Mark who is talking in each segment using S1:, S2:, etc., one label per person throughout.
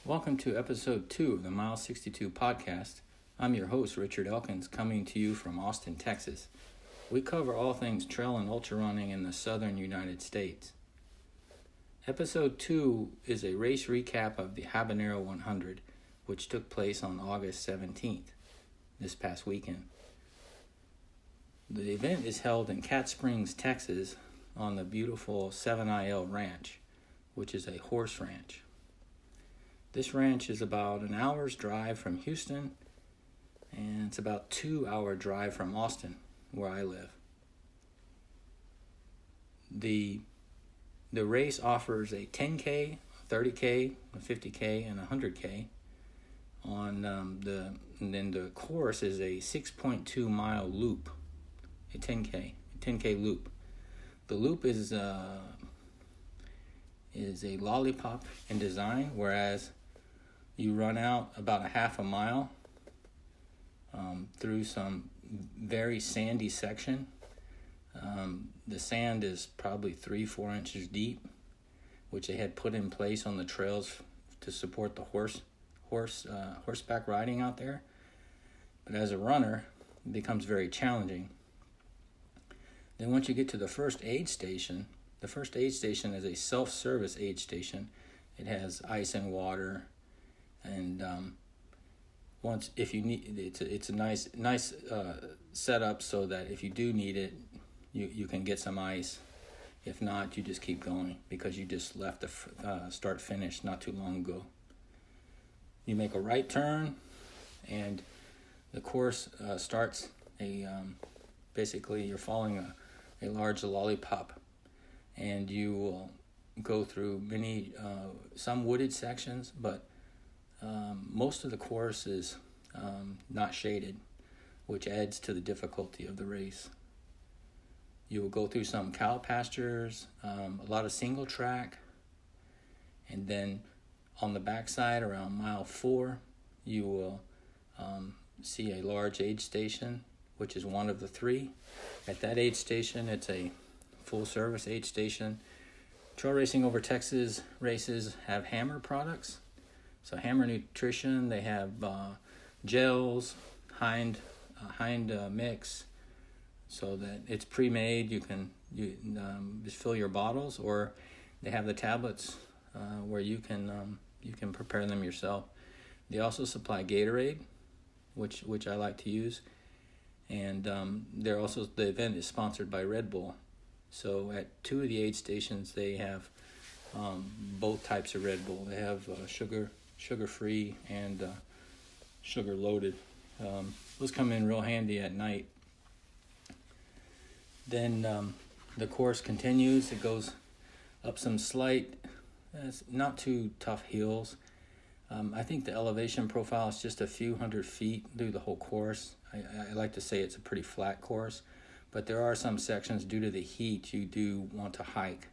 S1: Welcome to episode 2 of the Mile 62 podcast. I'm your host, Richard Elkins, coming to you from Austin, Texas. We cover all things trail and ultra running in the southern United States. Episode 2 is a race recap of the Habanero 100, which took place on August 17th, this past weekend. The event is held in Cat Springs, Texas, on the beautiful 7IL Ranch, which is a horse ranch. This ranch is about an hour's drive from Houston, and it's about 2-hour drive from Austin, where I live. The race offers a 10K, 30K, a 50K, and a 100K. And then the course is a 6.2 mile loop, a 10K loop. The loop is a lollipop in design, whereas you run out about a half a mile through some very sandy section. The sand is probably 3-4 inches deep, which they had put in place on the trails to support the horseback riding out there. But as a runner, it becomes very challenging. Then once you get to the first aid station is a self-service aid station. It has ice and water, and if you need, it's a nice setup so that if you do need it, you can get some ice. If not, you just keep going because you just left the start finish not too long ago. You make a right turn, and the course starts basically you're following a large lollipop, and you will go through some wooded sections, but most of the course is not shaded, which adds to the difficulty of the race. You will go through some cow pastures, a lot of single track, and then on the backside around mile 4, you will see a large aid station, which is one of the 3. At that aid station, it's a full-service aid station. Trail Racing Over Texas races have Hammer products. So Hammer Nutrition, they have gels, hind mix, so that it's pre-made. You just fill your bottles, or they have the tablets where you can prepare them yourself. They also supply Gatorade, which I like to use. And the event is sponsored by Red Bull. So at 2 of the aid stations, they have both types of Red Bull. They have sugar-free and sugar-loaded. Those come in real handy at night. Then the course continues. It goes up some slight, not too tough hills. I think the elevation profile is just a few hundred feet through the whole course. I like to say it's a pretty flat course, but there are some sections due to the heat you do want to hike.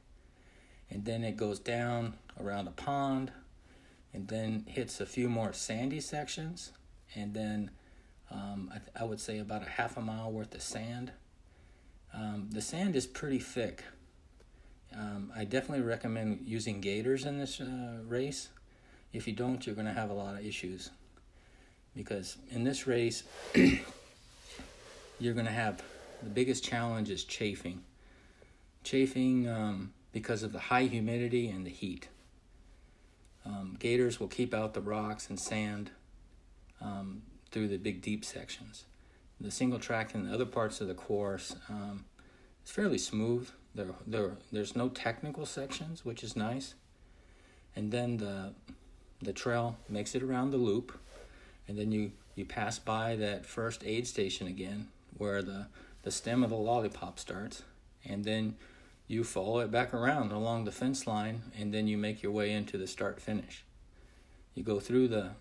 S1: And then it goes down around a pond, and then hits a few more sandy sections, and then I would say about a half a mile worth of sand. The sand is pretty thick. I definitely recommend using gaiters in this race. If you don't, you're going to have a lot of issues, because in this race, you're going to have the biggest challenge is chafing. Chafing because of the high humidity and the heat. Gaiters will keep out the rocks and sand through the big deep sections. The single track and the other parts of the course is fairly smooth. There's no technical sections, which is nice. And then the trail makes it around the loop, and then you pass by that first aid station again, where the stem of the lollipop starts, and then you follow it back around along the fence line, and then you make your way into the start finish. You go through the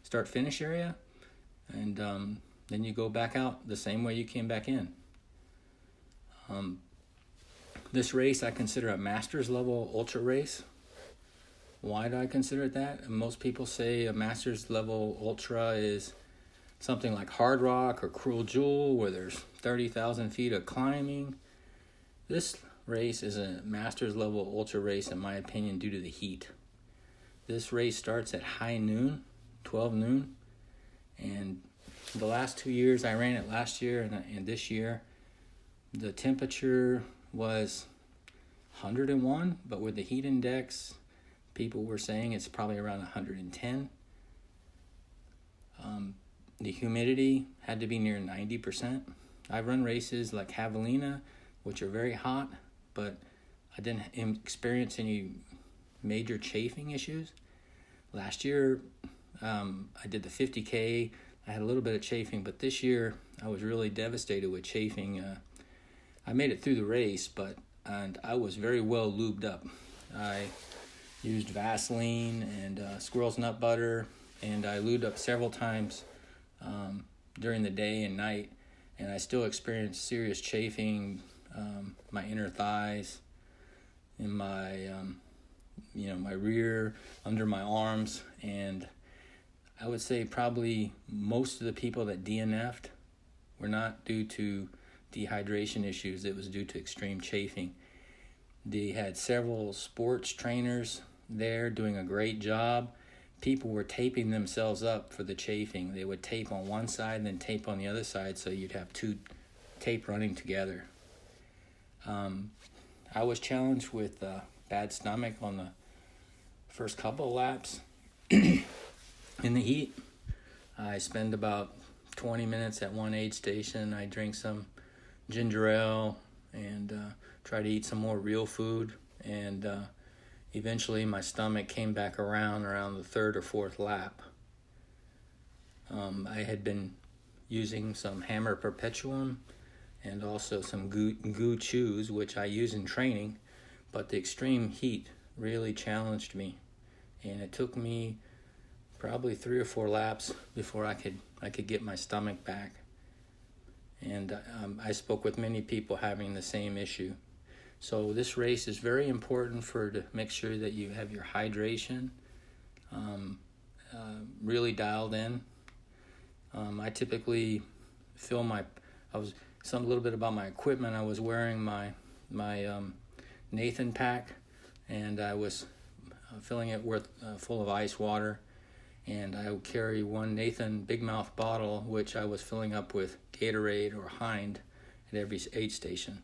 S1: start finish area, and then you go back out the same way you came back in. This race I consider a master's level ultra race. Why do I consider it that? Most people say a master's level ultra is something like Hard Rock or Cruel Jewel, where there's 30,000 feet of climbing. This race is a master's level ultra race, in my opinion, due to the heat. This race starts at high noon, 12 noon, and the last 2 years, I ran it last year and this year, the temperature was 101, but with the heat index, people were saying it's probably around 110. The humidity had to be near 90%. I've run races like Javelina, which are very hot, but I didn't experience any major chafing issues. Last year, I did the 50K. I had a little bit of chafing, but this year I was really devastated with chafing. I made it through the race, and I was very well lubed up. I used Vaseline and squirrel's nut butter, and I lubed up several times during the day and night, and I still experienced serious chafing, my inner thighs, in my my rear, under my arms, and I would say probably most of the people that DNF'd were not due to dehydration issues. It was due to extreme chafing. They had several sports trainers there doing a great job. People were taping themselves up for the chafing. They would tape on one side and then tape on the other side, so you'd have two tape running together. I was challenged with bad stomach on the first couple of laps in the heat. I spend about 20 minutes at one aid station. I drink some ginger ale and try to eat some more real food, and eventually my stomach came back around the third or fourth lap. I had been using some Hammer Perpetuum and also some goo chews, which I use in training, but the extreme heat really challenged me, and it took me probably 3 or 4 laps before I could get my stomach back. And I spoke with many people having the same issue. So this race is very important to make sure that you have your hydration really dialed in. I typically fill a little bit about my equipment. I was wearing my Nathan pack, and I was filling it full of ice water, and I would carry one Nathan Big Mouth bottle, which I was filling up with Gatorade or Hind at every aid station.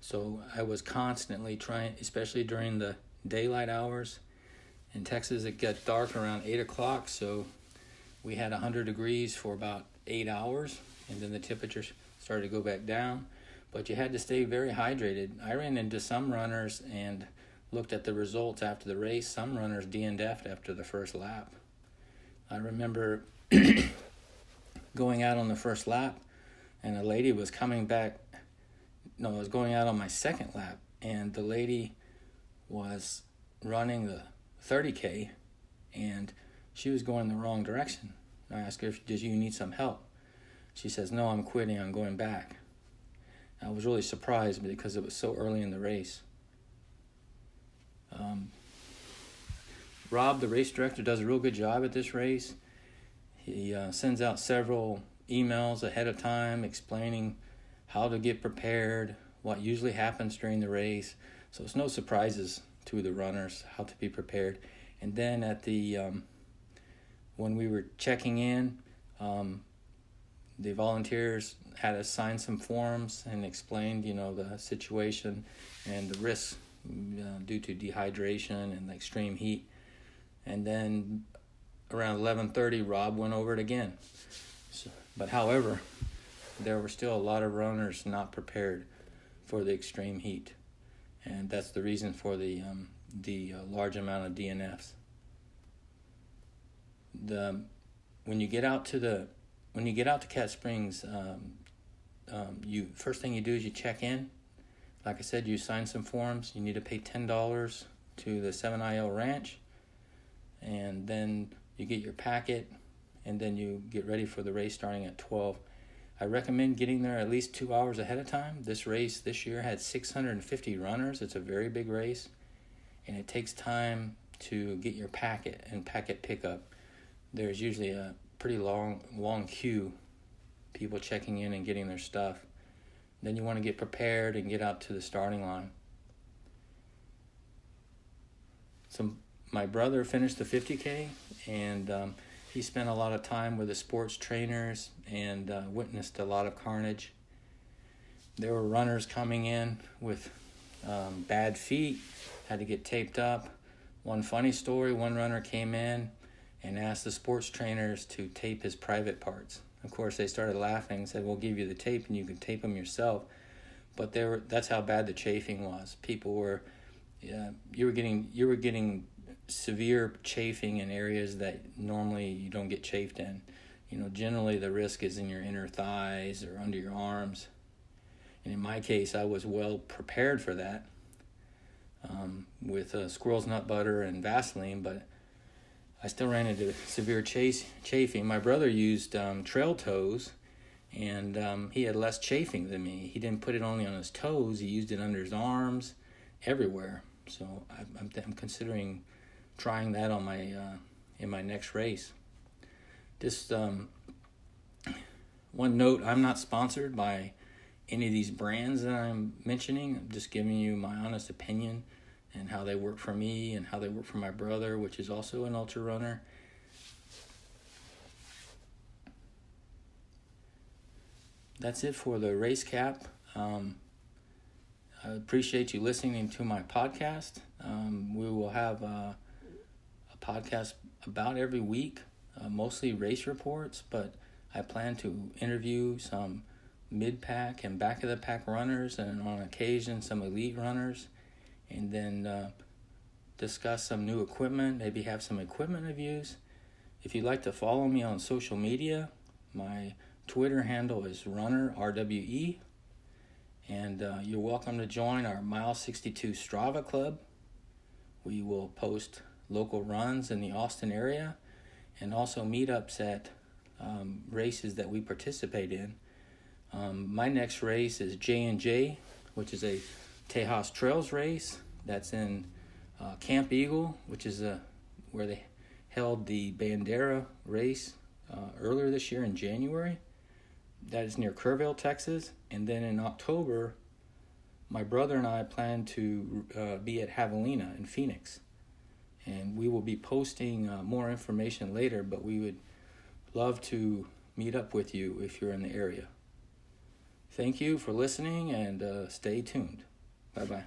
S1: So I was constantly trying, especially during the daylight hours. In Texas, it got dark around 8 o'clock, so we had 100 degrees for about 8 hours, and then the temperature started to go back down. But you had to stay very hydrated. I ran into some runners and looked at the results after the race. Some runners DNF'd after the first lap. I remember going out on the first lap, and a lady was coming back. No, I was going out on my second lap, and the lady was running the 30K, and she was going the wrong direction. I asked her, "Did you need some help?" She says, "No, I'm quitting. I'm going back." I was really surprised because it was so early in the race. Rob, the race director, does a real good job at this race. He sends out several emails ahead of time explaining how to get prepared, what usually happens during the race. So it's no surprises to the runners how to be prepared. And then at the when we were checking in, the volunteers had us sign some forms and explained, the situation and the risks due to dehydration and the extreme heat. And then around 11:30, Rob went over it again. But however, there were still a lot of runners not prepared for the extreme heat, and that's the reason for the large amount of DNFs. When you get out to Cat Springs, first thing you do is you check in. Like I said, you sign some forms. You need to pay $10 to the 7IL Ranch, and then you get your packet, and then you get ready for the race starting at 12. I recommend getting there at least 2 hours ahead of time. This race this year had 650 runners. It's a very big race, and it takes time to get your packet and packet pickup. There's usually a pretty long queue, people checking in and getting their stuff. Then you want to get prepared and get out to the starting line. my brother finished the 50K, and he spent a lot of time with the sports trainers and witnessed a lot of carnage. There were runners coming in with bad feet, had to get taped up. One funny story, one runner came in and asked the sports trainers to tape his private parts. Of course, they started laughing and said, we'll give you the tape and you can tape them yourself. But that's how bad the chafing was. People were, you were getting severe chafing in areas that normally you don't get chafed in. Generally the risk is in your inner thighs or under your arms. And in my case, I was well prepared for that with squirrel's nut butter and Vaseline, but I still ran into severe chafing. My brother used trail toes, and he had less chafing than me. He didn't put it only on his toes; he used it under his arms, everywhere. So I'm considering trying that on in my next race. Just one note: I'm not sponsored by any of these brands that I'm mentioning. I'm just giving you my honest opinion and how they work for me and how they work for my brother, which is also an ultra runner. That's it for the race cap. I appreciate you listening to my podcast. We will have a podcast about every week, mostly race reports, but I plan to interview some mid-pack and back-of-the-pack runners, and on occasion some elite runners, and then discuss some new equipment, maybe have some equipment reviews. If you'd like to follow me on social media, my Twitter handle is runner RWE, and you're welcome to join our Mile 62 Strava Club. We will post local runs in the Austin area and also meetups at races that we participate in. My next race is J&J, which is a Tejas Trails race. That's in Camp Eagle, which is where they held the Bandera race earlier this year in January. That is near Kerrville, Texas. And then in October, my brother and I plan to be at Javelina in Phoenix. And we will be posting more information later, but we would love to meet up with you if you're in the area. Thank you for listening, and stay tuned. Bye-bye.